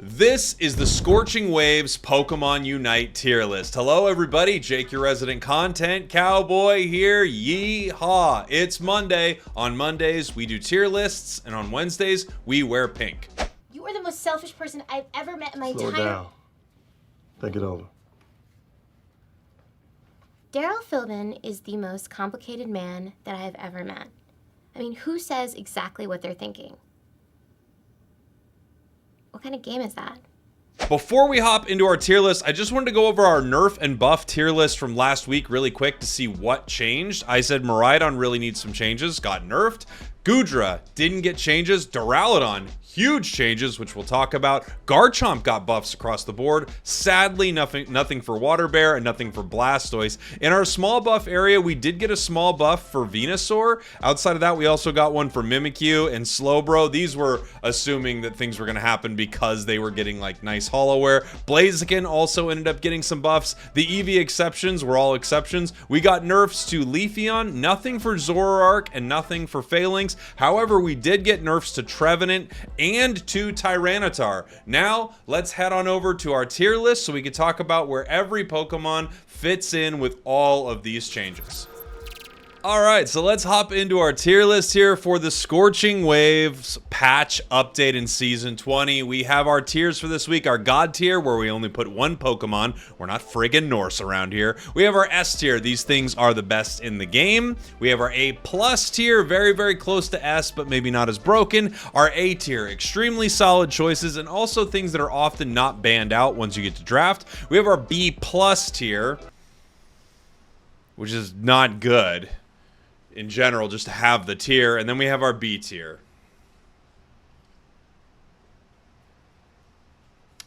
This is the Scorching Waves Pokemon Unite tier list. Hello everybody, Jake your resident content cowboy here, yeehaw! It's Monday. On Mondays we do tier lists, and on Wednesdays we wear pink. You are the most selfish person I've ever met in my entire... Slow down. Think it over. Daryl Philbin is the most complicated man that I have ever met. I mean, who says exactly what they're thinking? What kind of game is that? Before we hop into our tier list, I just wanted to go over our nerf and buff tier list from last week really quick to see what changed. I said Miraidon really needs some changes, got nerfed. Goodra didn't get changes. Duraludon, huge changes, which we'll talk about. Garchomp got buffs across the board. Sadly, nothing for Water Bear and nothing for Blastoise. In our small buff area, we did get a small buff for Venusaur. Outside of that, we also got one for Mimikyu and Slowbro. These were assuming that things were going to happen because they were getting like nice Hollowware. Blaziken also ended up getting some buffs. The Eevee exceptions were all exceptions. We got nerfs to Leafeon, nothing for Zoroark, and nothing for Phalanx. However, we did get nerfs to Trevenant and to Tyranitar. Now, let's head on over to our tier list so we can talk about where every Pokemon fits in with all of these changes. Alright, so let's hop into our tier list here for the Scorching Waves patch update in Season 20. We have our tiers for this week. Our God tier, where we only put one Pokemon. We're not friggin' Norse around here. We have our S tier. These things are the best in the game. We have our A+ tier, very, very close to S, but maybe not as broken. Our A tier, extremely solid choices, and also things that are often not banned out once you get to draft. We have our B+ tier, which is not good in general, just to have the tier. And then we have our B tier.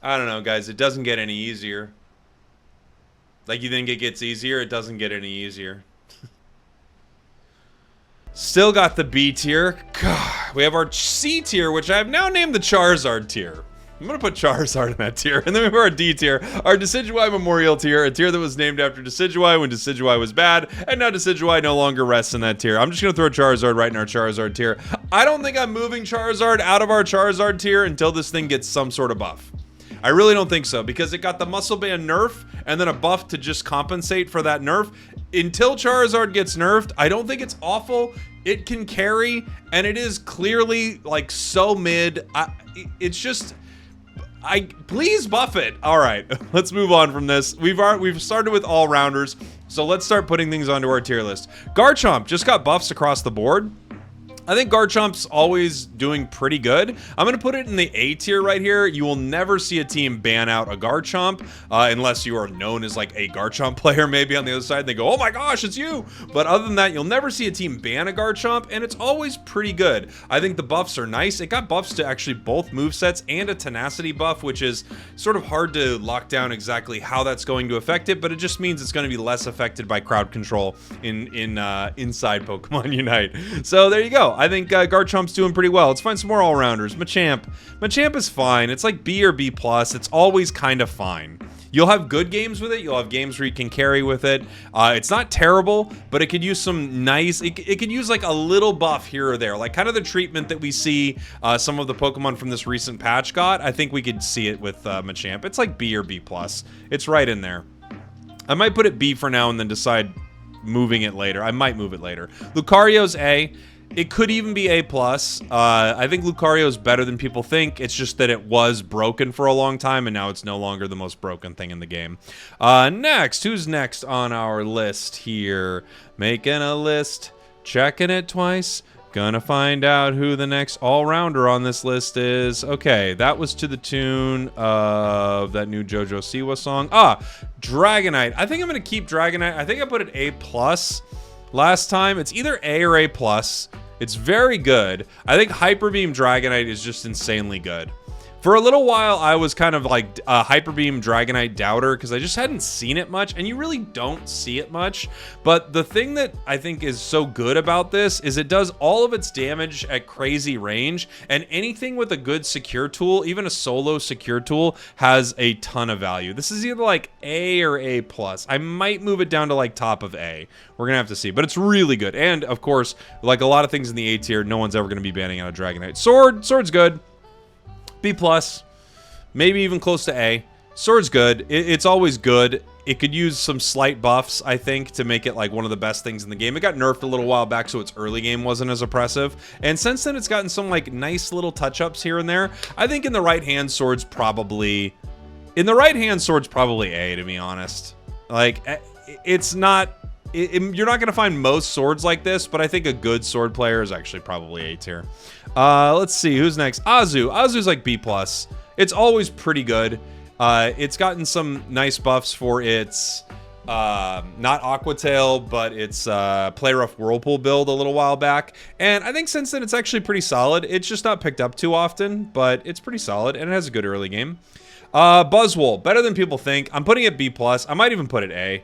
I don't know, guys. It doesn't get any easier. Like, you think it gets easier? It doesn't get any easier. Still got the B tier. God. We have our C tier, which I have now named the Charizard tier. I'm gonna put Charizard in that tier. And then we have our D tier, our Decidueye Memorial tier, a tier that was named after Decidueye when Decidueye was bad, and now Decidueye no longer rests in that tier. I'm just gonna throw Charizard right in our Charizard tier. I don't think I'm moving Charizard out of our Charizard tier until this thing gets some sort of buff. I really don't think so, because it got the Muscle Band nerf and then a buff to just compensate for that nerf. Until Charizard gets nerfed, I don't think it's awful. It can carry, and it is clearly like so mid. It's just... please buff it. All right, let's move on from this. We've started with all-rounders, so let's start putting things onto our tier list. Garchomp just got buffs across the board. I think Garchomp's always doing pretty good. I'm going to put it in the A tier right here. You will never see a team ban out a Garchomp unless you are known as like a Garchomp player maybe on the other side. They go, oh my gosh, it's you. But other than that, you'll never see a team ban a Garchomp, and it's always pretty good. I think the buffs are nice. It got buffs to actually both movesets and a tenacity buff, which is sort of hard to lock down exactly how that's going to affect it, but it just means it's going to be less affected by crowd control inside Pokemon Unite. So there you go. I think Garchomp's doing pretty well. Let's find some more all-rounders. Machamp. Machamp is fine. It's like B or B+. It's always kind of fine. You'll have good games with it. You'll have games where you can carry with it. It's not terrible, but it could use some nice... It could use like a little buff here or there. Like kind of the treatment that we see some of the Pokemon from this recent patch got. I think we could see it with Machamp. It's like B or B+. It's right in there. I might put it B for now and then decide moving it later. I might move it later. Lucario's A. It could even be A+. I think Lucario is better than people think. It's just that it was broken for a long time, and now it's no longer the most broken thing in the game. Next, who's next on our list here? Making a list, checking it twice. Gonna find out who the next all-rounder on this list is. Okay, that was to the tune of that new JoJo Siwa song. Dragonite. I think I'm gonna keep Dragonite. I think I put it A+ last time. It's either A or A+. It's very good. I think Hyper Beam Dragonite is just insanely good. For a little while, I was kind of like a Hyper Beam Dragonite doubter because I just hadn't seen it much, and you really don't see it much. But the thing that I think is so good about this is it does all of its damage at crazy range, and anything with a good secure tool, even a solo secure tool, has a ton of value. This is either like A or A+. I might move it down to like top of A. We're gonna have to see, but it's really good. And of course, like a lot of things in the A tier, no one's ever gonna be banning out a Dragonite. Sword's good. B+. maybe even close to A. Sword's good. It's always good. It could use some slight buffs, I think, to make it like one of the best things in the game. It got nerfed a little while back, so its early game wasn't as oppressive. And since then, it's gotten some like nice little touch-ups here and there. I think in the right hand, Sword's probably... In the right hand, Sword's probably A, to be honest. Like, it's not... you're not going to find most swords like this, but I think a good sword player is actually probably A tier. Let's see, who's next? Azu. Azu's like B+. It's always pretty good. It's gotten some nice buffs for its, not Aquatail, but its Play Rough Whirlpool build a little while back. And I think since then it's actually pretty solid. It's just not picked up too often, but it's pretty solid, and it has a good early game. Buzzwole, better than people think. I'm putting it B+. I might even put it A.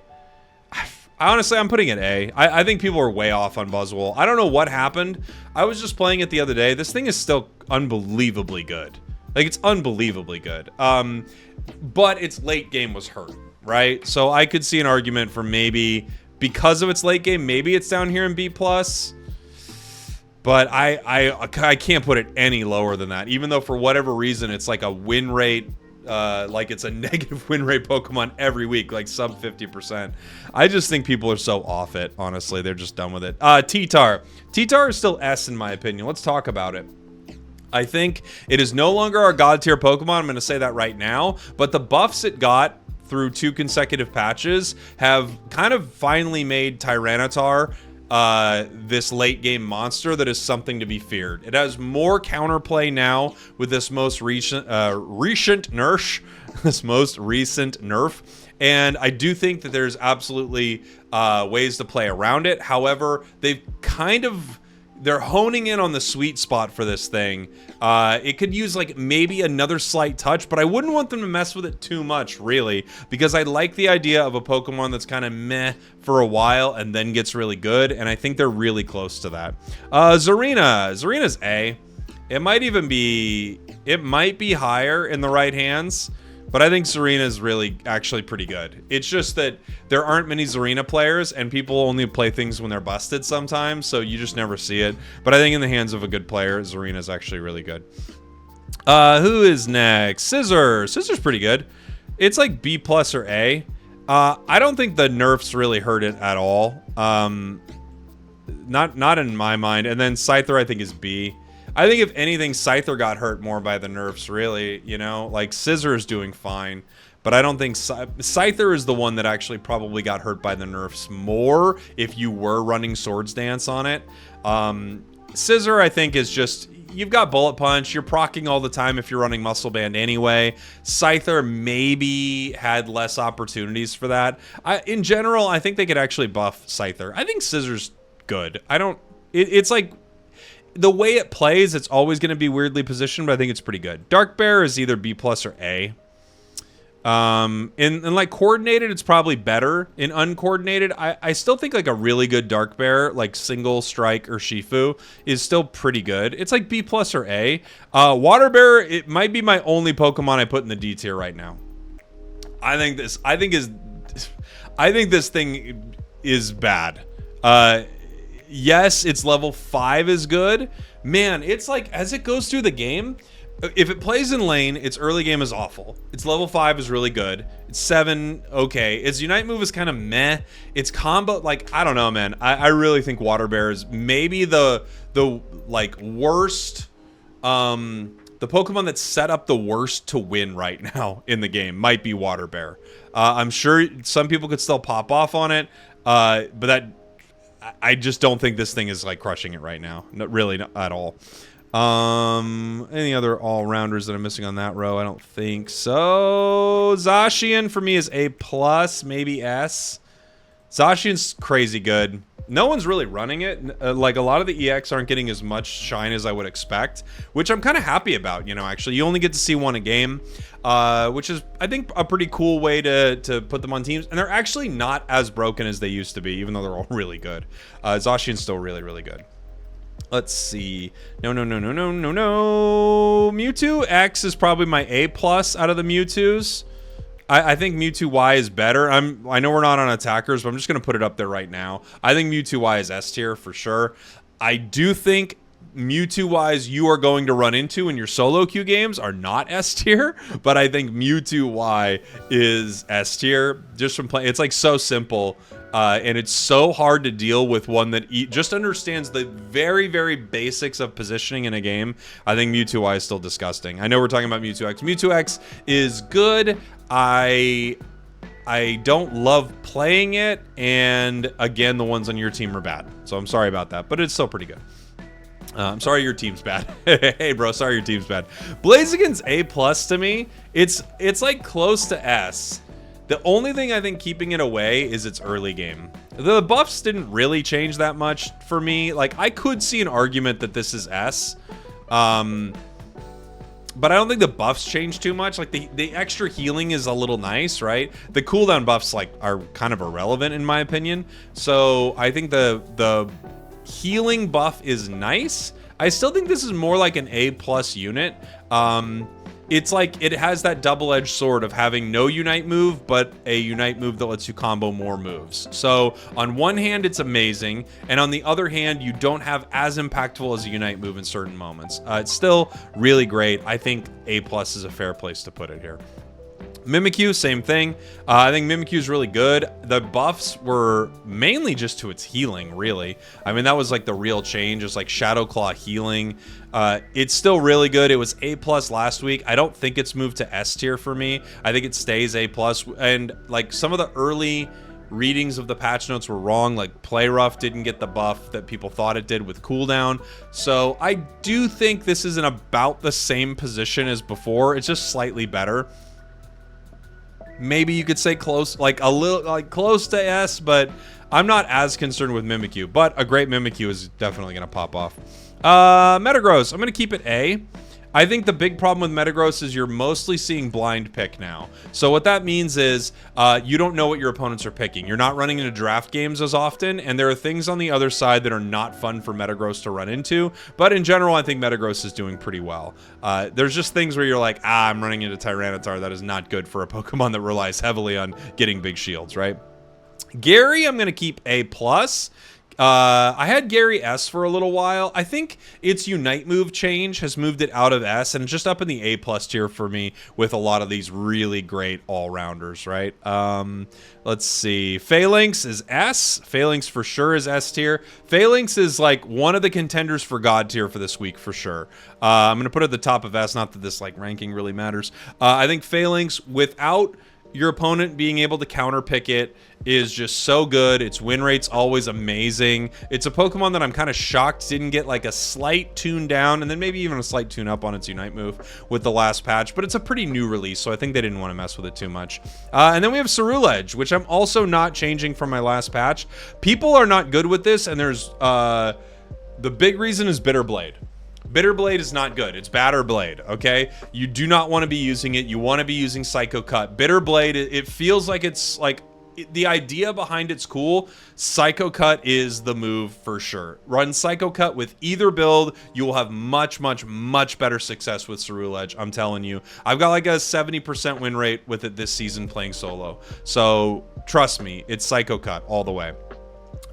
Honestly, I'm putting it A. I think people are way off on Buzzwole. I don't know what happened. I was just playing it the other day. This thing is still unbelievably good. Like, it's unbelievably good. But its late game was hurt, right? So I could see an argument for maybe, because of its late game, maybe it's down here in B+. But I can't put it any lower than that. Even though for whatever reason, it's like a win rate... like it's a negative win rate Pokemon every week, like sub 50%. I just think people are so off it, honestly. They're just done with it. T-Tar. T-Tar is still S in my opinion. Let's talk about it. I think it is no longer our god tier Pokemon. I'm going to say that right now. But the buffs it got through 2 consecutive patches have kind of finally made Tyranitar this late game monster that is something to be feared. It has more counterplay now with this most recent nerf, and I do think that there's absolutely ways to play around it. However, they're honing in on the sweet spot for this thing. It could use like maybe another slight touch, but I wouldn't want them to mess with it too much, really, because I like the idea of a Pokemon that's kind of meh for a while and then gets really good, and I think they're really close to that. Zarina's A. It might be higher in the right hands, but I think Zarina's really actually pretty good. It's just that there aren't many Zarina players, and people only play things when they're busted sometimes, so you just never see it. But I think in the hands of a good player, Zarina's actually really good. Who is next? Scissor. Scissor's pretty good. It's like B+ or A. I don't think the nerfs really hurt it at all. Not in my mind. And then Scyther, I think, is B. I think if anything, Scyther got hurt more by the nerfs, really, you know? Like, Scissor is doing fine, but I don't think... Scyther is the one that actually probably got hurt by the nerfs more if you were running Swords Dance on it. Scissor, I think, is just... You've got Bullet Punch, you're proccing all the time if you're running Muscle Band anyway. Scyther maybe had less opportunities for that. In general, I think they could actually buff Scyther. I think Scissor's good. It's like... The way it plays, it's always going to be weirdly positioned, but I think it's pretty good. Dark Bear is either B+ or A. In like coordinated, it's probably better. In uncoordinated, I still think like a really good Dark Bear, like Single, Strike, or Shifu, is still pretty good. It's like B+ or A. Water Bear, it might be my only Pokemon I put in the D tier right now. I think this thing is bad. Yes, its level 5 is good. Man, it's like, as it goes through the game, if it plays in lane, its early game is awful. Its level 5 is really good. Its 7, okay. Its Unite move is kind of meh. Its combo, like, I don't know, man. I really think Water Bear is maybe the like, worst, the Pokemon that's set up the worst to win right now in the game might be Water Bear. I'm sure some people could still pop off on it, but I just don't think this thing is like crushing it right now. Really, not at all. Any other all-rounders that I'm missing on that row? I don't think so. Zacian for me is A+, maybe S. Zacian's crazy good. No one's really running it. Like, a lot of the EX aren't getting as much shine as I would expect, which I'm kind of happy about, you know, actually. You only get to see one a game, which is, I think, a pretty cool way to put them on teams. And they're actually not as broken as they used to be, even though they're all really good. Zacian's still really, really good. Let's see. No. Mewtwo X is probably my A+ out of the Mewtwo's. I think Mewtwo Y is better. I know we're not on attackers, but I'm just going to put it up there right now. I think Mewtwo Y is S tier for sure. I do think Mewtwo-wise you are going to run into in your solo queue games are not S tier, but I think Mewtwo Y is S tier just from playing. It's like so simple, and it's so hard to deal with one that just understands the very, very basics of positioning in a game. I think Mewtwo Y is still disgusting. I know we're talking about Mewtwo X. Mewtwo X is good. I don't love playing it, and again, the ones on your team are bad. So I'm sorry about that, but it's still pretty good. I'm sorry your team's bad. Hey, bro, sorry your team's bad. Blaziken's A+ to me. It's like close to S. The only thing I think keeping it away is its early game. The buffs didn't really change that much for me. Like, I could see an argument that this is S. But I don't think the buffs change too much. Like, the extra healing is a little nice, right? The cooldown buffs, like, are kind of irrelevant in my opinion. So I think the healing buff is nice. I still think this is more like an A+ unit. It's like it has that double-edged sword of having no Unite move, but a Unite move that lets you combo more moves. So on one hand, it's amazing, and on the other hand, you don't have as impactful as a Unite move in certain moments. It's still really great. I think A+ is a fair place to put it here. Mimikyu, same thing. I think Mimikyu is really good. The buffs were mainly just to its healing, really. I mean, that was like the real change. It's like Shadow Claw healing. It's still really good. It was A+ last week. I don't think it's moved to S tier for me. I think it stays A+. And like some of the early readings of the patch notes were wrong. Like Play Rough didn't get the buff that people thought it did with cooldown. So I do think this is in about the same position as before. It's just slightly better. Maybe you could say close, like a little, like close to S, but I'm not as concerned with Mimikyu. But a great Mimikyu is definitely going to pop off. Metagross, I'm going to keep it A. I think the big problem with Metagross is you're mostly seeing blind pick now. So what that means is you don't know what your opponents are picking. You're not running into draft games as often, and there are things on the other side that are not fun for Metagross to run into. But in general, I think Metagross is doing pretty well. There's just things where you're like, I'm running into Tyranitar. That is not good for a Pokemon that relies heavily on getting big shields, right? Gary, I'm going to keep A+. I had Gary S for a little while. I think its Unite move change has moved it out of S and just up in the A+ tier for me with a lot of these really great all-rounders, right? Let's see. Phalanx is S. Phalanx for sure is S tier. Phalanx is like one of the contenders for God tier for this week for sure. I'm going to put it at the top of S, not that this like ranking really matters. I think Phalanx without your opponent being able to counter pick it is just so good. Its win rate's always amazing. It's a Pokemon that I'm kind of shocked didn't get like a slight tune down and then maybe even a slight tune up on its Unite move with the last patch, but it's a pretty new release, so I think they didn't want to mess with it too much. And then we have Ceruledge, which I'm also not changing from my last patch. People are not good with this, and there's the big reason is Bitterblade. Bitterblade is not good. It's Batter Blade, okay? You do not want to be using it. You want to be using Psycho Cut. Bitterblade, it feels like it's like the idea behind it's cool. Psycho Cut is the move for sure. Run Psycho Cut with either build. You will have much, much, much better success with Ceruledge. I'm telling you. I've got like a 70% win rate with it this season playing solo. So trust me, it's Psycho Cut all the way.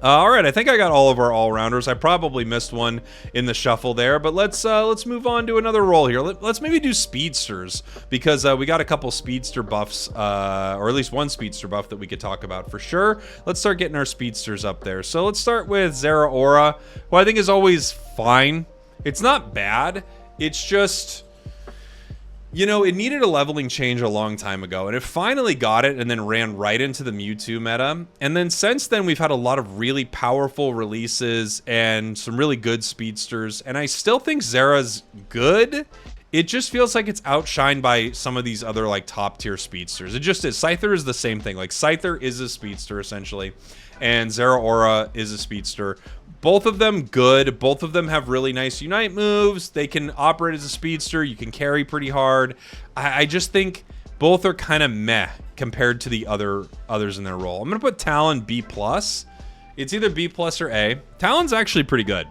All right, I think I got all of our all-rounders. I probably missed one in the shuffle there, but let's move on to another role here. Let's maybe do speedsters, because we got a couple speedster buffs, or at least one speedster buff that we could talk about for sure. Let's start getting our speedsters up there. So let's start with Zeraora, who I think is always fine. It's not bad. It's just, you know, it needed a leveling change a long time ago, and it finally got it and then ran right into the Mewtwo meta. And then since then, we've had a lot of really powerful releases and some really good speedsters, and I still think Zera's good. It just feels like it's outshined by some of these other like top tier speedsters. It just is. Scyther is the same thing. Like Scyther is a speedster essentially, and Zeraora is a speedster. Both of them good. Both of them have really nice Unite moves. They can operate as a speedster. You can carry pretty hard. I just think both are kind of meh compared to the others in their role. I'm going to put Talon B+. It's either B+ or A. Talon's actually pretty good.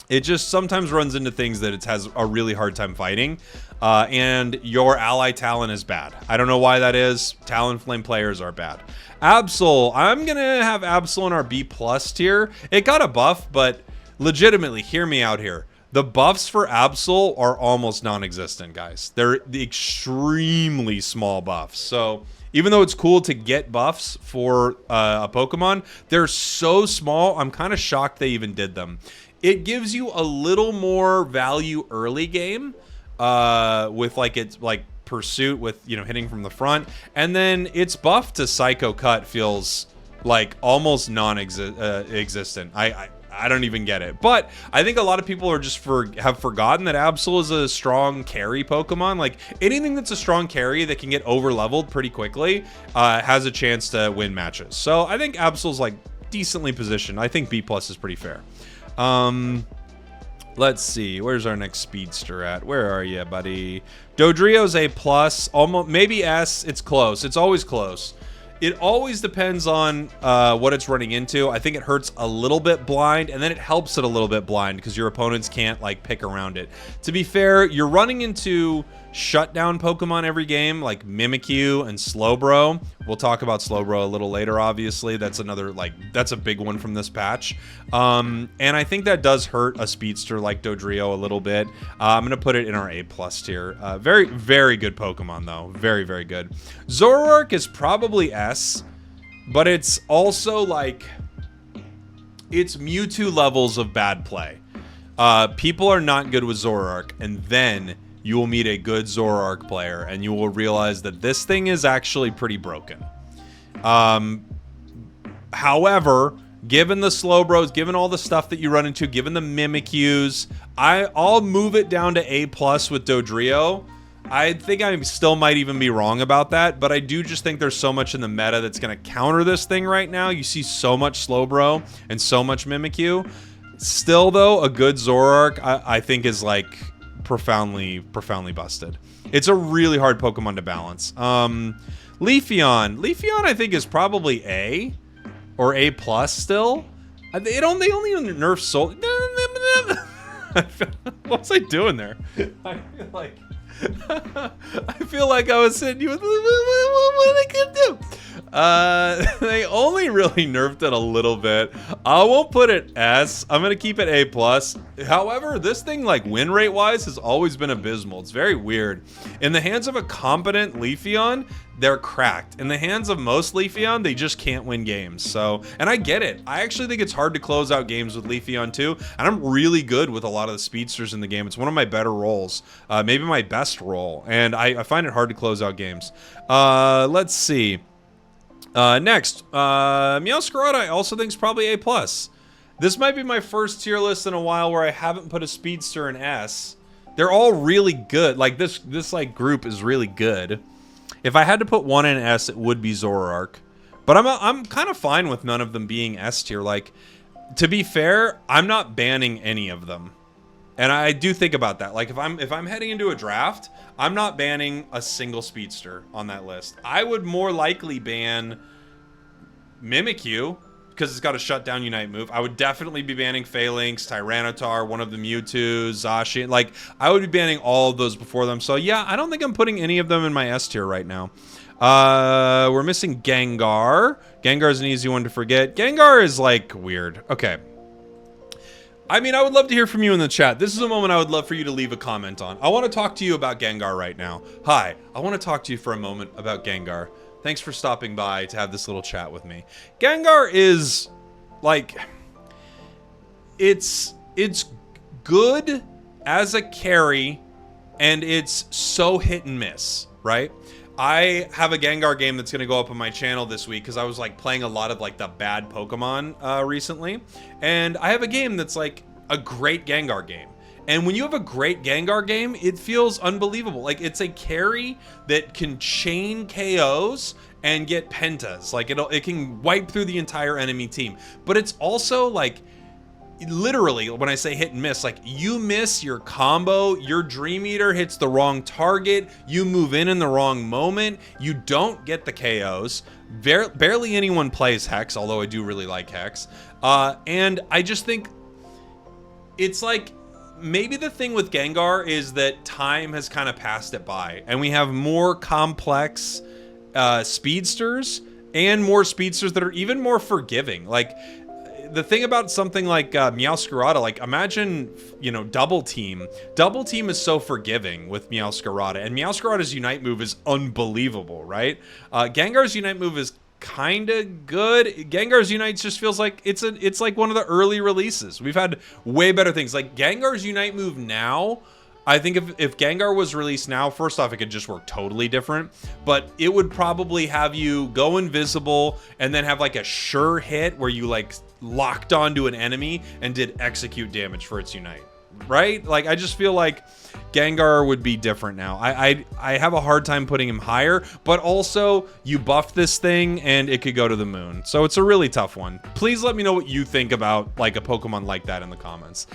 It just sometimes runs into things that it has a really hard time fighting. And your ally Talon is bad. I don't know why that is. Talonflame players are bad. Absol, I'm going to have Absol in our B+ tier. It got a buff, but legitimately, hear me out here. The buffs for Absol are almost non-existent, guys. They're the extremely small buffs. So even though it's cool to get buffs for a Pokemon, they're so small, I'm kind of shocked they even did them. It gives you a little more value early game with like its like Pursuit with, you know, hitting from the front. And then its buff to Psycho Cut feels like almost non-existent. I don't even get it. But I think a lot of people are just have forgotten that Absol is a strong carry Pokemon. Like anything that's a strong carry that can get over leveled pretty quickly has a chance to win matches. So I think Absol's like decently positioned. I think B+ is pretty fair. Let's see. Where's our next Speedster at? Where are you, buddy? Dodrio's A+, almost maybe S. It's close. It's always close. It always depends on what it's running into. I think it hurts a little bit blind, and then it helps it a little bit blind because your opponents can't like pick around it. To be fair, you're running into shutdown Pokemon every game, like Mimikyu and Slowbro. We'll talk about Slowbro a little later, obviously. That's another, like, that's a big one from this patch. And I think that does hurt a Speedster like Dodrio a little bit. I'm going to put it in our A+ tier. Very, very good Pokemon, though. Very, very good. Zoroark is probably S, but it's also, like, it's Mewtwo levels of bad play. People are not good with Zoroark, and then you will meet a good Zoroark player, and you will realize that this thing is actually pretty broken. However, given the Slowbros, given all the stuff that you run into, given the Mimikyus, I'll move it down to A+ with Dodrio. I think I still might even be wrong about that, but I do just think there's so much in the meta that's going to counter this thing right now. You see so much Slowbro and so much Mimikyu. Still, though, a good Zoroark, I think, is like profoundly busted. It's a really hard Pokemon to balance. Leafeon I think is probably A or A+ still. They only nerf Soul. What was I doing there? I feel like I was sitting you with what I could do. They only really nerfed it a little bit. I won't put it S. I'm gonna keep it A+. However, this thing, like, win rate wise, has always been abysmal. It's very weird. In the hands of a competent Leafeon, they're cracked. In the hands of most Leafeon, they just can't win games. So, and I get it. I actually think it's hard to close out games with Leafeon too. And I'm really good with a lot of the Speedsters in the game. It's one of my better roles, maybe my best role. And I find it hard to close out games. Let's see. Next, Meowscarada I also think is probably A+. This might be my first tier list in a while where I haven't put a Speedster in S. They're all really good. Like this like group is really good. If I had to put one in S, it would be Zoroark. But I'm kind of fine with none of them being S tier. Like, to be fair, I'm not banning any of them. And I do think about that. Like, if I'm heading into a draft, I'm not banning a single Speedster on that list. I would more likely ban Mimikyu, because it's got a shutdown Unite move. I would definitely be banning Phalanx, Tyranitar, one of the Mewtwo, Zacian. Like, I would be banning all of those before them. So, yeah, I don't think I'm putting any of them in my S tier right now. We're missing Gengar. Gengar's an easy one to forget. Gengar is, like, weird. Okay. I mean, I would love to hear from you in the chat. This is a moment I would love for you to leave a comment on. I want to talk to you about Gengar right now. Hi, I want to talk to you for a moment about Gengar. Thanks for stopping by to have this little chat with me. Gengar is, like, it's good as a carry, and it's so hit and miss, right? I have a Gengar game that's going to go up on my channel this week because I was, like, playing a lot of, like, the bad Pokemon recently. And I have a game that's, like, a great Gengar game. And when you have a great Gengar game, it feels unbelievable. Like, it's a carry that can chain KOs and get pentas. Like, it can wipe through the entire enemy team. But it's also, like, literally, when I say hit and miss, like, you miss your combo, your Dream Eater hits the wrong target, you move in the wrong moment, you don't get the KOs. Barely anyone plays Hex, although I do really like Hex. And I just think it's like, maybe the thing with Gengar is that time has kind of passed it by, and we have more complex Speedsters and more Speedsters that are even more forgiving. Like, the thing about something like Meowscarada, like imagine, you know, Double Team. Double Team is so forgiving with Meowscarada, and Meowscarada's Unite move is unbelievable, right? Gengar's Unite move is kind of good. Gengar's Unite just feels like it's like one of the early releases. We've had way better things. Like Gengar's Unite move now, I think if Gengar was released now, first off, it could just work totally different, but it would probably have you go invisible and then have like a sure hit where you like locked onto an enemy and did execute damage for its Unite, right? Like, I just feel like Gengar would be different now. I have a hard time putting him higher, but also you buff this thing and it could go to the moon. So it's a really tough one. Please let me know what you think about like a Pokemon like that in the comments.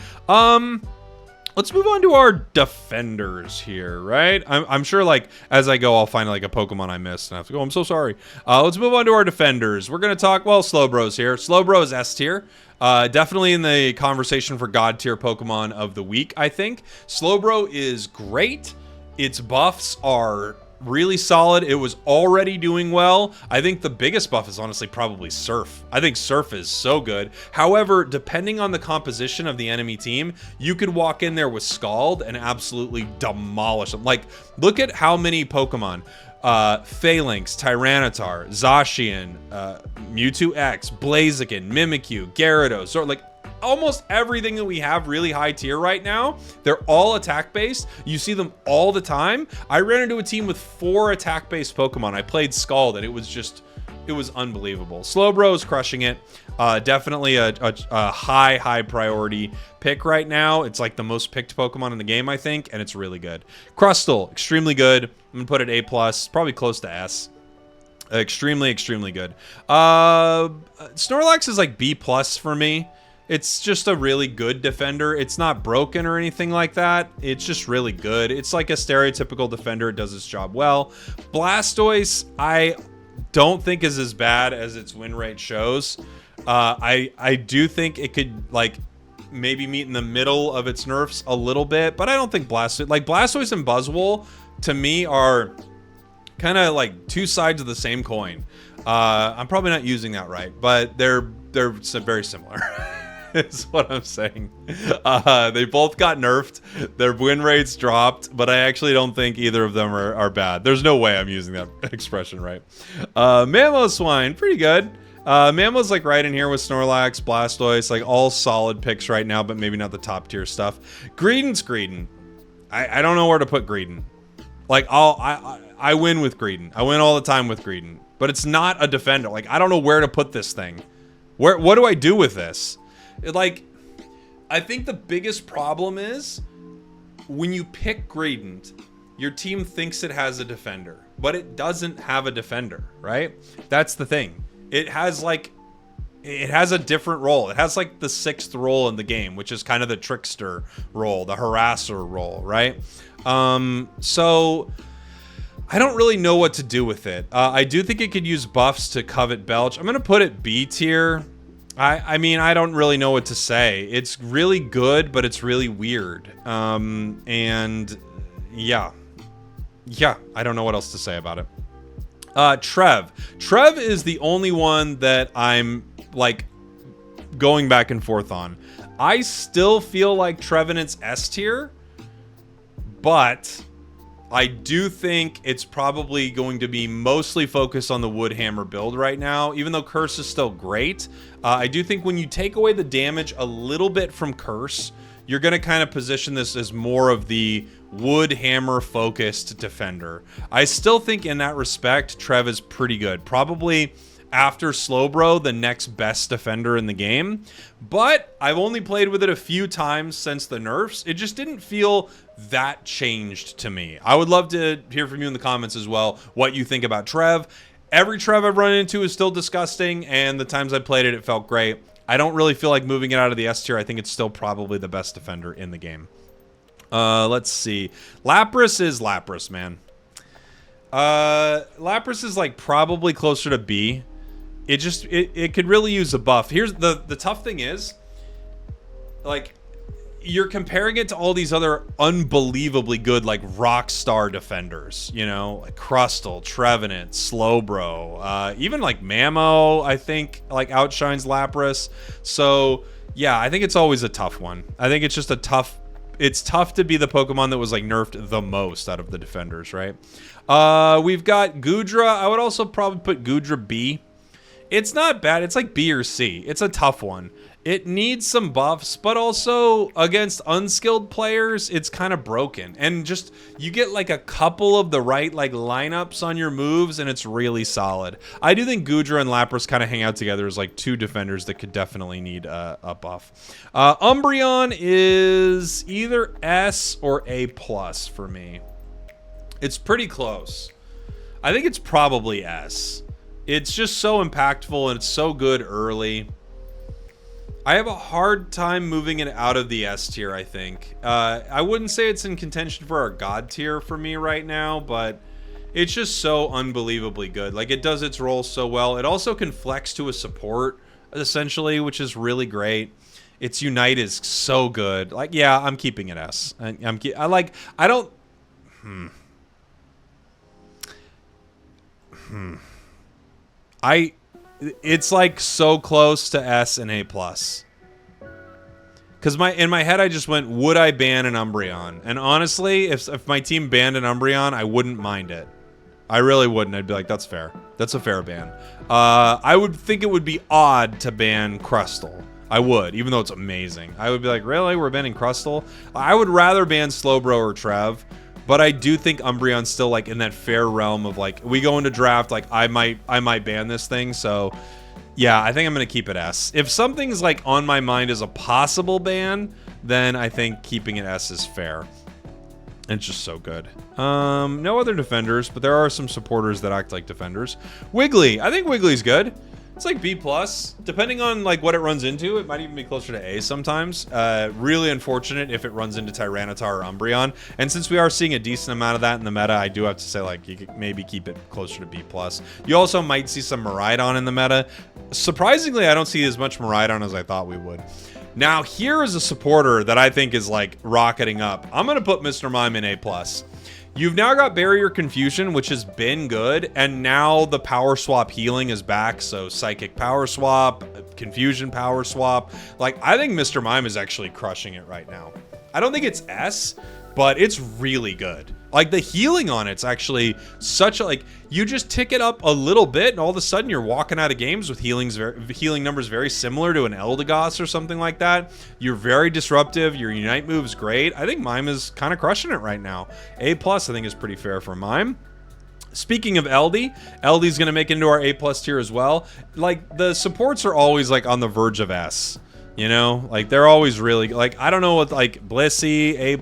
Let's move on to our defenders here, right? I'm sure, like, as I go, I'll find, like, a Pokemon I missed, and I have to go, I'm so sorry. Let's move on to our defenders. We're going to talk, well, Slowbro's here. Slowbro is S tier. Definitely in the conversation for God tier Pokemon of the week, I think. Slowbro is great. Its buffs are really solid. It was already doing well. I think the biggest buff is honestly probably Surf. I think Surf is so good. However, depending on the composition of the enemy team, you could walk in there with Scald and absolutely demolish them. Like, look at how many Pokemon. Phalanx, Tyranitar, Zacian, Mewtwo X, Blaziken, Mimikyu, Gyarados, so like almost everything that we have really high tier right now, they're all attack based. You see them all the time. I ran into a team with 4 attack based Pokemon. I played Scald and it was unbelievable. Slowbro is crushing it. Definitely a high priority pick right now. It's like the most picked Pokemon in the game, I think, and it's really good. Crustle, extremely good. I'm gonna put it A+, probably close to S. Extremely good. Snorlax is like B+ for me. It's just a really good defender. It's not broken or anything like that. It's just really good. It's like a stereotypical defender. It does its job well. Blastoise, I don't think is as bad as its win rate shows. I do think it could like maybe meet in the middle of its nerfs a little bit, but I don't think Blastoise and Buzzwole to me are kind of like two sides of the same coin. I'm probably not using that right, but they're very similar. Is what I'm saying. They both got nerfed. Their win rates dropped, but I actually don't think either of them are bad. There's no way I'm using that expression right. Mamoswine, pretty good. Mammo's like right in here with Snorlax, Blastoise, like all solid picks right now, but maybe not the top tier stuff. Greedent. I don't know where to put Greedent. Like I win with Greedent. I win all the time with Greedent, but it's not a defender. Like I don't know where to put this thing. What do I do with this? Like, I think the biggest problem is when you pick Greedent, your team thinks it has a defender, but it doesn't have a defender, right? That's the thing. It has a different role. It has like the 6th role in the game, which is kind of the trickster role, the harasser role, right? So I don't really know what to do with it. I do think it could use buffs to covet Belch. I'm going to put it B tier. I mean, I don't really know what to say. It's really good, but it's really weird. And yeah, I don't know what else to say about it. Trev is the only one that I'm like going back and forth on. I still feel like Trevenant's S tier, but I do think it's probably going to be mostly focused on the Woodhammer build right now, even though Curse is still great. I do think when you take away the damage a little bit from Curse, you're going to kind of position this as more of the Woodhammer focused defender. I still think in that respect, Trev is pretty good. Probably after Slowbro, the next best defender in the game. But I've only played with it a few times since the nerfs. It just didn't feel that changed to me. I would love to hear from you in the comments as well what you think about Trev. Every Trev I've run into is still disgusting, and the times I played it, it felt great. I don't really feel like moving it out of the S tier. I think it's still probably the best defender in the game. Let's see. Lapras is Lapras, man. Lapras is like probably closer to B. It could really use a buff. Here's the tough thing is, like, you're comparing it to all these other unbelievably good, like, rock star defenders, you know, like Crustle, Trevenant, Slowbro, even like Mamo, I think, like, outshines Lapras. So yeah, I think it's always a tough one. I think it's just it's tough to be the Pokemon that was like nerfed the most out of the defenders, right? We've got Goodra. I would also probably put Goodra B. It's not bad. It's like B or C. It's a tough one. It needs some buffs, but also against unskilled players, it's kind of broken. And just, you get like a couple of the right like lineups on your moves, and it's really solid. I do think Goodra and Lapras kind of hang out together as like two defenders that could definitely need a buff. Umbreon is either S or A+ for me. It's pretty close. I think it's probably S. It's just so impactful and it's so good early. I have a hard time moving it out of the S tier, I think. I wouldn't say it's in contention for our God tier for me right now, but it's just so unbelievably good. Like, it does its role so well. It also can flex to a support, essentially, which is really great. Its Unite is so good. Like, yeah, I'm keeping it S. It's like so close to S and A+. Because in my head, I just went, would I ban an Umbreon? And honestly, if my team banned an Umbreon, I wouldn't mind it. I really wouldn't. I'd be like, that's fair. That's a fair ban. I would think it would be odd to ban Crustle. I would, even though it's amazing. I would be like, really? We're banning Crustle? I would rather ban Slowbro or Trev. But I do think Umbreon's still like in that fair realm of like, we go into draft, like I might ban this thing. So yeah, I think I'm gonna keep it S. If something's like on my mind as a possible ban, then I think keeping it S is fair. It's just so good. No other defenders, but there are some supporters that act like defenders. Wiggly, I think Wiggly's good. It's like B+. Depending on like what it runs into, it might even be closer to A sometimes. Really unfortunate if it runs into Tyranitar or Umbreon. And since we are seeing a decent amount of that in the meta, I do have to say like you could maybe keep it closer to B+. You also might see some Miraidon in the meta. Surprisingly, I don't see as much Miraidon as I thought we would. Now, here is a supporter that I think is like rocketing up. I'm going to put Mr. Mime in A+. You've now got Barrier Confusion, which has been good, and now the Power Swap healing is back, so Psychic Power Swap, Confusion Power Swap. Like, I think Mr. Mime is actually crushing it right now. I don't think it's S, but it's really good. Like, the healing on it's actually such a, like, you just tick it up a little bit, and all of a sudden you're walking out of games with healing numbers very similar to an Eldegoss or something like that. You're very disruptive. Your Unite move's great. I think Mime is kind of crushing it right now. A+, I think, is pretty fair for Mime. Speaking of LD's going to make it into our A+ tier as well. Like, the supports are always, like, on the verge of S. You know? Like, they're always really, like, I don't know what, like, Blissey, A+.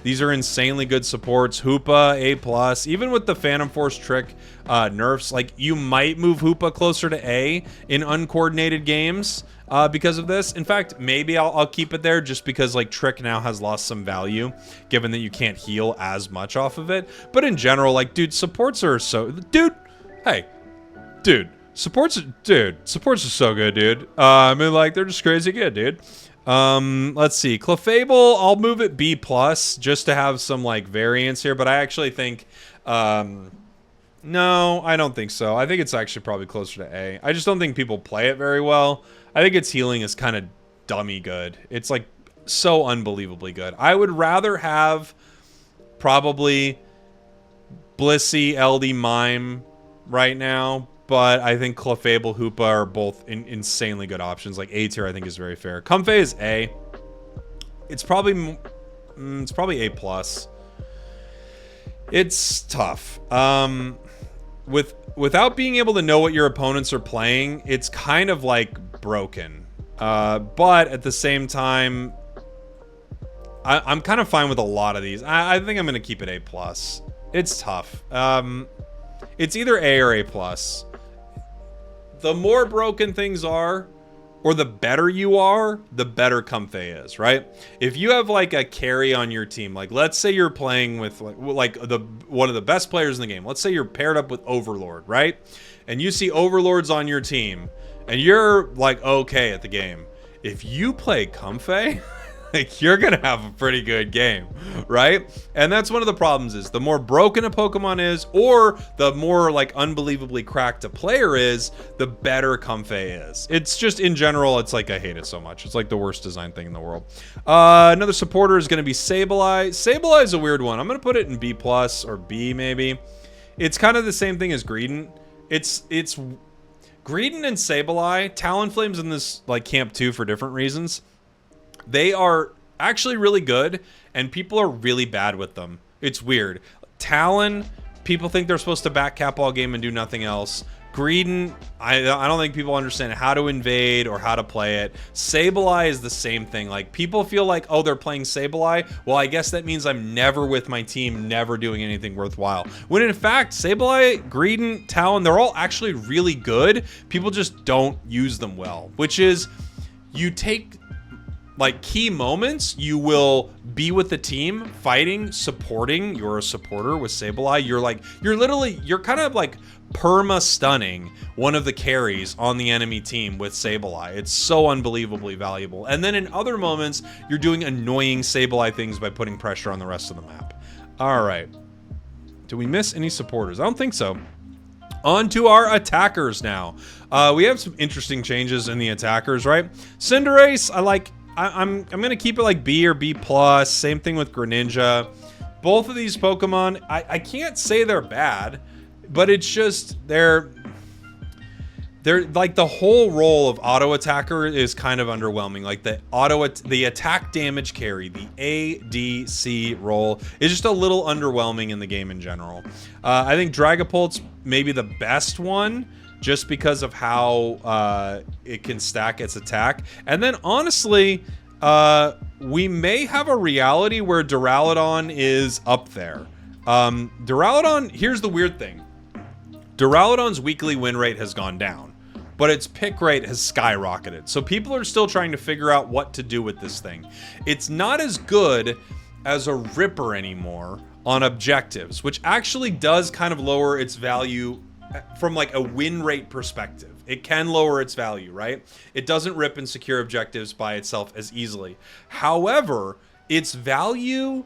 These are insanely good supports. Hoopa, A+. Even with the Phantom Force trick nerfs, like, you might move Hoopa closer to A in uncoordinated games because of this. In fact, maybe I'll keep it there just because, like, Trick now has lost some value, given that you can't heal as much off of it. But in general, like, dude, supports are so... Dude! Hey. Dude. Supports are so good, dude. I mean, like, they're just crazy good, dude. Let's see. Clefable, I'll move it B+, just to have some, like, variance here, but I actually think, no, I don't think so. I think it's actually probably closer to A. I just don't think people play it very well. I think its healing is kind of dummy good. It's, like, so unbelievably good. I would rather have probably Blissey, LD, Mime right now, but I think Clefable, Hoopa are both insanely good options. Like, A tier, I think, is very fair. Comfey is A. It's probably A+. It's tough. Without being able to know what your opponents are playing, it's kind of, like, broken. But at the same time, I'm kind of fine with a lot of these. I think I'm going to keep it A+. It's tough. It's either A or A+. The more broken things are, or the better you are, the better Comfey is, right? If you have like a carry on your team, like let's say you're playing with like one of the best players in the game. Let's say you're paired up with Overlord, right? And you see Overlords on your team, and you're like okay at the game. If you play Comfey, like you're gonna have a pretty good game, right? And that's one of the problems is the more broken a Pokemon is, or the more like unbelievably cracked a player is, the better Comfey is. It's just in general, it's like I hate it so much. It's like the worst design thing in the world. Another supporter is gonna be Sableye. Sableye is a weird one. I'm gonna put it in B+ or B maybe. It's kind of the same thing as Greedent. It's Greedent and Sableye, Talonflame's in this like camp too for different reasons. They are actually really good, and people are really bad with them. It's weird. Talon, people think they're supposed to backcap all game and do nothing else. Greedent, I don't think people understand how to invade or how to play it. Sableye is the same thing. Like, people feel like, oh, they're playing Sableye. Well, I guess that means I'm never with my team, never doing anything worthwhile. When in fact, Sableye, Greedent, Talon, they're all actually really good. People just don't use them well, which is you take like key moments, you will be with the team, fighting, supporting. You're a supporter with Sableye. You're kind of like perma-stunning one of the carries on the enemy team with Sableye. It's so unbelievably valuable. And then in other moments, you're doing annoying Sableye things by putting pressure on the rest of the map. All right. Did we miss any supporters? I don't think so. On to our attackers now. We have some interesting changes in the attackers, right? Cinderace, I'm gonna keep it like B or B+. Same thing with Greninja. Both of these Pokemon, I can't say they're bad, but it's just they're like the whole role of auto attacker is kind of underwhelming. Like the attack damage carry, the ADC role is just a little underwhelming in the game in general. I think Dragapult's maybe the best one, just because of how it can stack its attack. And then honestly, we may have a reality where Duraludon is up there. Duraludon, here's the weird thing. Duraludon's weekly win rate has gone down, but its pick rate has skyrocketed. So people are still trying to figure out what to do with this thing. It's not as good as a Ripper anymore on objectives, which actually does kind of lower its value from like a win rate perspective. It can lower its value, right? It doesn't rip and secure objectives by itself as easily. However, its value,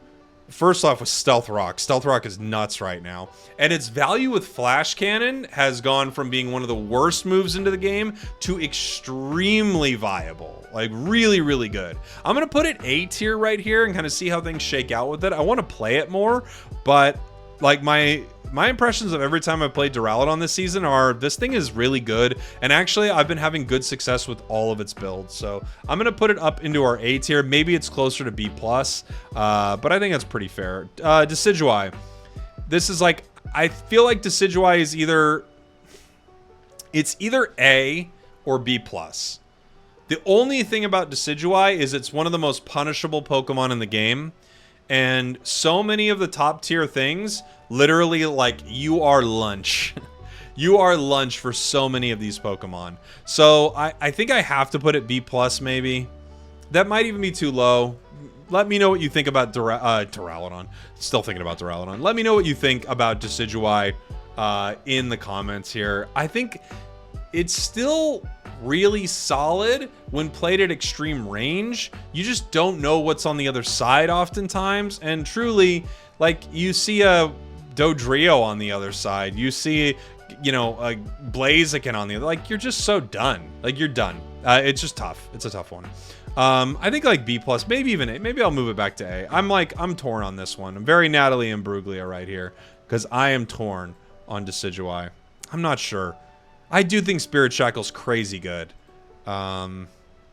first off, with Stealth Rock. Stealth Rock is nuts right now. And its value with Flash Cannon has gone from being one of the worst moves into the game to extremely viable. Like, really, really good. I'm going to put it A tier right here and kind of see how things shake out with it. I want to play it more, but like my impressions of every time I've played Duraludon this season are this thing is really good, and actually I've been having good success with all of its builds. So I'm gonna put it up into our A tier. Maybe it's closer to B+, but I think that's pretty fair. Decidueye. This is like, I feel like Decidueye is either A or B+. The only thing about Decidueye is it's one of the most punishable Pokemon in the game. And so many of the top tier things, literally, like, you are lunch. You are lunch for so many of these Pokemon. So I think I have to put it B+ maybe. That might even be too low. Let me know what you think about Duraludon. Still thinking about Duraludon. Let me know what you think about Decidueye in the comments here. I think it's still really solid when played at extreme range. You just don't know what's on the other side oftentimes, and truly, like, you see a Dodrio on the other side, you see, you know, a Blaziken on the other, like, you're just so done. Like, you're done. It's just tough. It's a tough one. I think like B+, maybe even A. Maybe I'll move it back to A. I'm torn on this one. I'm very Natalie and Bruglia right here, because I am torn on Decidueye. I'm not sure. I do think Spirit Shackle's crazy good. I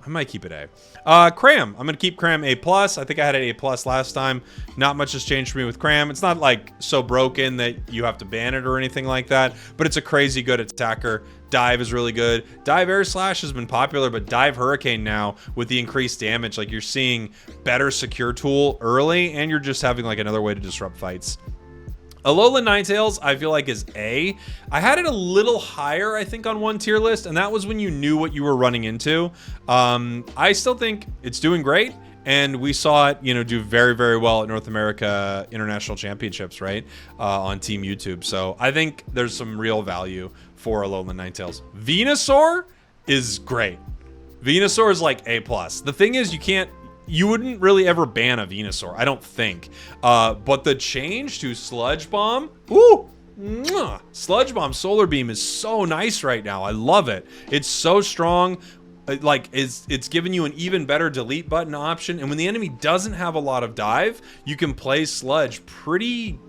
might keep it A. Cram. I'm going to keep Cram A+. I think I had it A+ last time. Not much has changed for me with Cram. It's not like so broken that you have to ban it or anything like that, but it's a crazy good attacker. Dive is really good. Dive Air Slash has been popular, but Dive Hurricane now, with the increased damage, like, you're seeing better secure tool early, and you're just having like another way to disrupt fights. Alolan Ninetales, I feel like, is A. I had it a little higher, I think, on one tier list, and that was when you knew what you were running into. I still think it's doing great, and we saw it, you know, do very, very well at North America International Championships, right, on Team YouTube. So I think there's some real value for Alolan Ninetales. Venusaur is great. Venusaur is like A+. The thing is, you can't you wouldn't really ever ban a Venusaur, I don't think. But the change to Sludge Bomb, woo! Mwah. Sludge Bomb Solar Beam is so nice right now. I love it. It's so strong. Like, it's giving you an even better delete button option. And when the enemy doesn't have a lot of dive, you can play Sludge pretty,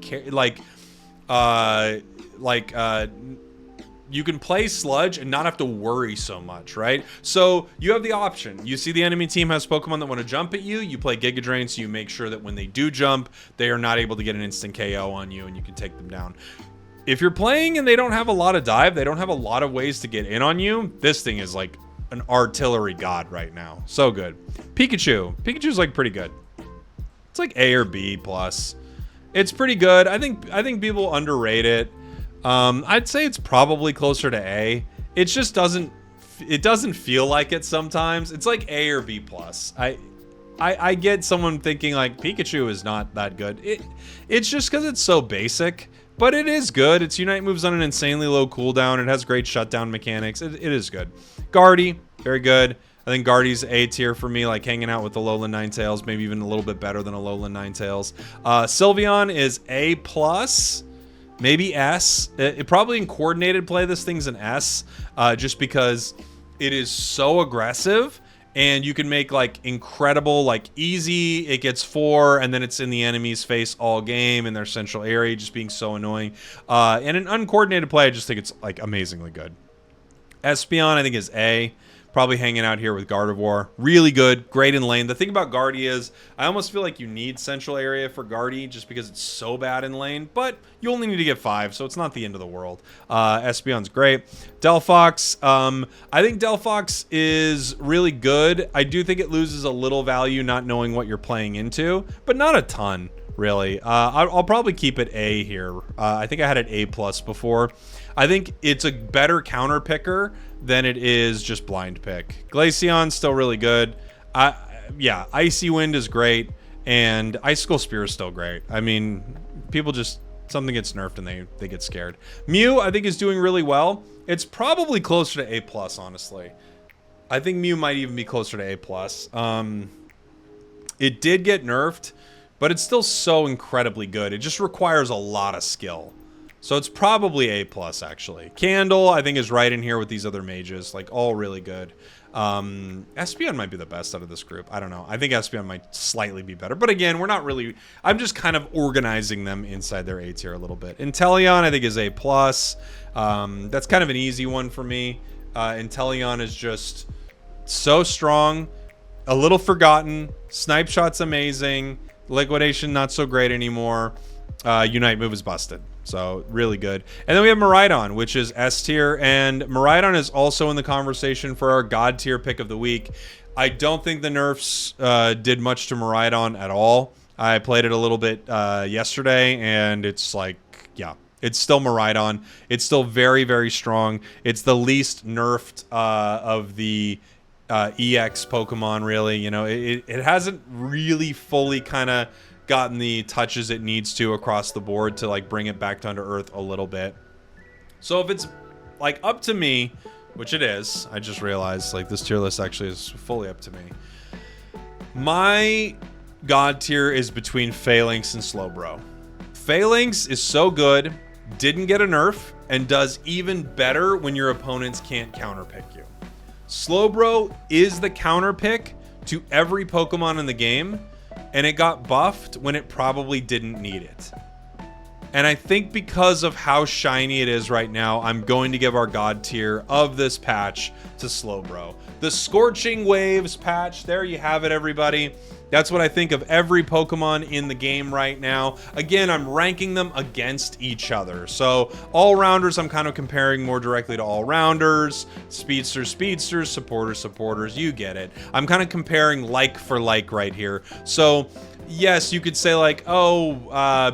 you can play Sludge and not have to worry so much, right? So you have the option. You see the enemy team has Pokemon that want to jump at you. You play Giga Drain, so you make sure that when they do jump, they are not able to get an instant KO on you, and you can take them down. If you're playing and they don't have a lot of dive, they don't have a lot of ways to get in on you, this thing is like an artillery god right now. So good. Pikachu. Pikachu's like pretty good. It's like A or B plus. It's pretty good. I think people underrate it. I'd say it's probably closer to A. It just doesn't feel like it sometimes. It's like A or B plus. I get someone thinking like Pikachu is not that good. It's just because it's so basic, but it is good. Its Unite moves on an insanely low cooldown. It has great shutdown mechanics. It is good. Guardy, very good. I think Guardy's A tier for me, like hanging out with the Alolan Ninetales, maybe even a little bit better than Alolan Ninetales. Sylveon is A plus. Maybe S. It probably in coordinated play, this thing's an S, just because it is so aggressive, and you can make like incredible, like easy, it gets 4, and then it's in the enemy's face all game in their central area, just being so annoying. And in uncoordinated play, I just think it's like amazingly good. Espeon, I think, is A. Probably hanging out here with Gardevoir. Really good, great in lane. The thing about Guardy is, I almost feel like you need central area for Guardy just because it's so bad in lane, but you only need to get 5, so it's not the end of the world. Espeon's great. Delphox, I think Delphox is really good. I do think it loses a little value not knowing what you're playing into, but not a ton, really. I'll probably keep it A here. I think I had it A plus before. I think it's a better counter picker than it is just blind pick. Glaceon's still really good. Yeah, Icy Wind is great, and Icicle Spear is still great. I mean, people just, something gets nerfed and they get scared. Mew, I think, is doing really well. It's probably closer to A plus, honestly. I think Mew might even be closer to A plus. It did get nerfed, but it's still so incredibly good. It just requires a lot of skill. So it's probably A plus, actually. Candle, I think, is right in here with these other mages. Like, all really good. Espeon might be the best out of this group. I don't know. I think Espeon might slightly be better. But again, we're not really... I'm just kind of organizing them inside their A tier a little bit. Inteleon, I think, is A plus. That's kind of an easy one for me. Inteleon is just so strong. A little forgotten. Snipe Shot's amazing. Liquidation, not so great anymore. Unite move is busted. So, really good. And then we have Miraidon, which is S tier. And Miraidon is also in the conversation for our God tier pick of the week. I don't think the nerfs did much to Miraidon at all. I played it a little bit yesterday, and it's like, yeah, it's still Miraidon. It's still very, very strong. It's the least nerfed of the EX Pokemon, really. You know, it hasn't really fully kind of gotten the touches it needs to across the board to like bring it back down to earth a little bit. So if it's like up to me, which it is, I just realized like this tier list actually is fully up to me. My God tier is between Phalanx and Slowbro. Phalanx is so good, didn't get a nerf, and does even better when your opponents can't counterpick you. Slowbro is the counterpick to every Pokemon in the game, and it got buffed when it probably didn't need it. And I think because of how shiny it is right now, I'm going to give our God tier of this patch to Slowbro. The Scorching Waves patch, there you have it, everybody. That's what I think of every Pokemon in the game right now. Again, I'm ranking them against each other. So all-rounders, I'm kind of comparing more directly to all-rounders. Speedsters, supporters, you get it. I'm kind of comparing like for like right here. So yes, you could say like, oh,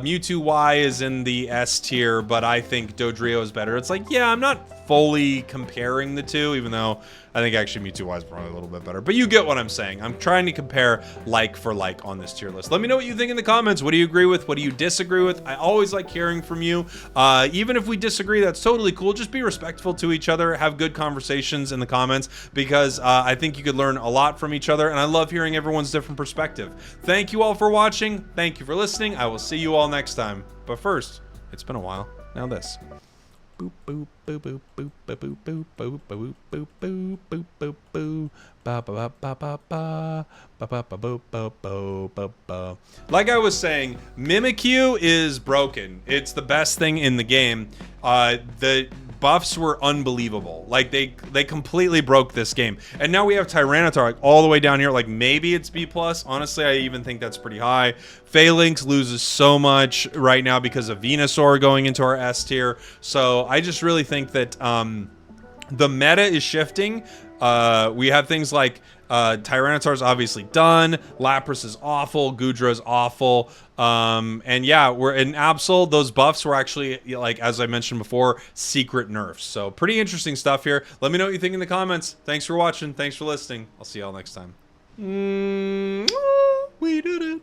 Mewtwo Y is in the S tier, but I think Dodrio is better. It's like, yeah, I'm not fully comparing the two, even though I think actually Mewtwo Y is probably a little bit better. But you get what I'm saying. I'm trying to compare like for like on this tier list. Let me know what you think in the comments. What do you agree with? What do you disagree with? I always like hearing from you. Even if we disagree, that's totally cool. Just be respectful to each other. Have good conversations in the comments because I think you could learn a lot from each other. And I love hearing everyone's different perspective. Thank you all for watching. Thank you for listening. I will see you all next time. But first, it's been a while. Now this. Boop boop boop boop boop boop boop boop boop boop boop boop boop boop ba ba ba ba ba ba ba ba boop boop boop boop. Like I was saying, Mimikyu is broken. It's the best thing in the game. The buffs were unbelievable. Like they completely broke this game. And now we have Tyranitar like all the way down here. Like maybe it's B+. Honestly, I even think that's pretty high. Phalanx loses so much right now because of Venusaur going into our S tier. So I just really think that the meta is shifting. We have things like Tyranitar's obviously done. Lapras is awful. Gudra's awful. And yeah, we're in Absol. Those buffs were actually, like, as I mentioned before, secret nerfs. So pretty interesting stuff here. Let me know what you think in the comments. Thanks for watching. Thanks for listening. I'll see y'all next time. We did it.